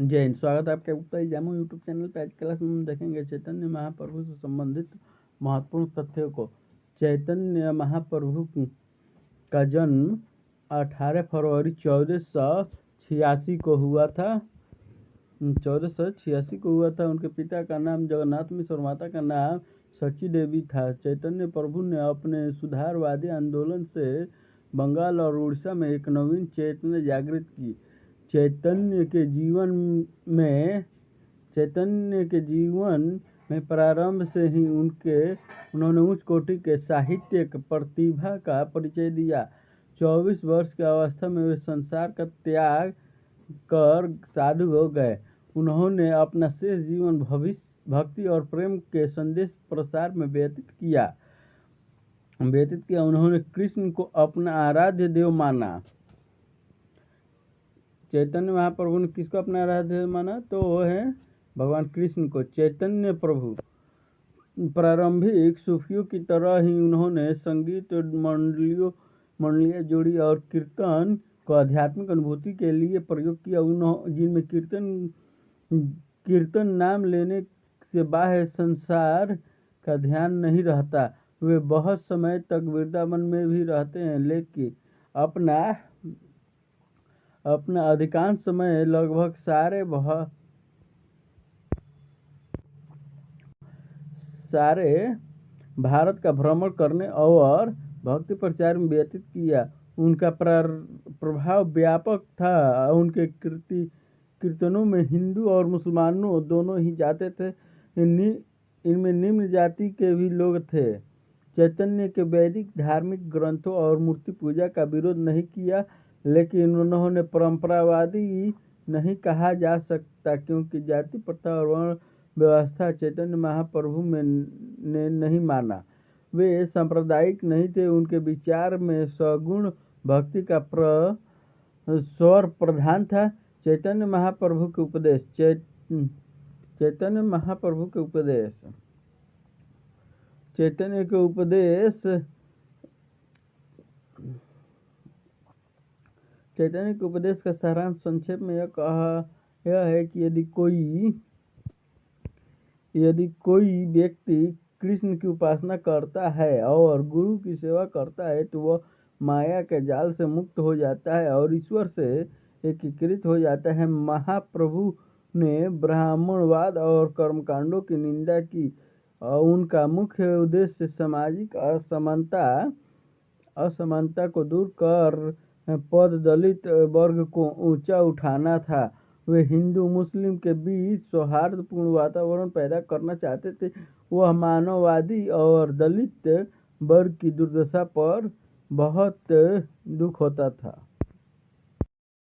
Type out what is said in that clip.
जय हिंद। स्वागत है आपके गुप्ता एग्जामो यूट्यूब चैनल पे। आज क्लास में हम देखेंगे चैतन्य महाप्रभु से संबंधित महत्वपूर्ण तथ्यों को। चैतन्य महाप्रभु का जन्म 18 फरवरी 1486 को हुआ था। 1486 को हुआ था। उनके पिता का नाम जगन्नाथ मिश्र और माता का नाम सची देवी था। चैतन्य प्रभु ने अपने सुधारवादी आंदोलन से बंगाल और उड़ीसा में एक नवीन चेतना जागृत की। चैतन्य के जीवन में प्रारंभ से ही उन्होंने उच्च कोटि के साहित्यिक प्रतिभा का परिचय दिया। 24 वर्ष की अवस्था में वे संसार का त्याग कर साधु हो गए। उन्होंने अपना शेष जीवन भक्ति और प्रेम के संदेश प्रसार में व्यतीत किया। उन्होंने कृष्ण को अपना आराध्य देव माना। चैतन्य महाप्रभु ने किसको अपना आराध्य देव माना? तो वो है भगवान कृष्ण को। चैतन्य प्रभु प्रारंभिक सूफियों की तरह ही उन्होंने संगीत मंडलियाँ जोड़ी और कीर्तन को आध्यात्मिक अनुभूति के लिए प्रयोग किया। जिनमें कीर्तन नाम लेने से बाह्य संसार का ध्यान नहीं रहता। वे बहुत समय तक वृंदावन में भी रहते हैं, लेकिन अपना अधिकांश समय लगभग सारे भारत का भ्रमण करने और भक्ति प्रचार में व्यतीत किया। उनका प्रभाव व्यापक था। उनके कीर्तनों में हिंदू और मुसलमानों दोनों ही जाते थे। इनमें निम्न जाति के भी लोग थे। चैतन्य के वैदिक धार्मिक ग्रंथों और मूर्ति पूजा का विरोध नहीं किया, लेकिन उन्होंने परंपरावादी नहीं कहा जा सकता, क्योंकि जाति प्रथा और वर्ण व्यवस्था चैतन्य महाप्रभु ने नहीं माना। वे सांप्रदायिक नहीं थे। उनके विचार में सगुण भक्ति का स्वर प्रधान था। चैतन्य महाप्रभु के उपदेश। चैतन्य के उपदेश का सारांश संक्षेप में यह है कि यदि कोई व्यक्ति कृष्ण की उपासना करता है और गुरु की सेवा करता है, तो वह माया के जाल से मुक्त हो जाता है और ईश्वर से एकीकृत हो जाता है। महाप्रभु ने ब्राह्मणवाद और कर्मकांडों की निंदा की। उनका मुख्य उद्देश्य सामाजिक असमानता को दूर कर पद दलित वर्ग को ऊंचा उठाना था। वे हिंदू मुस्लिम के बीच सौहार्दपूर्ण वातावरण पैदा करना चाहते थे। वह मानववादी और दलित वर्ग की दुर्दशा पर बहुत दुख होता था।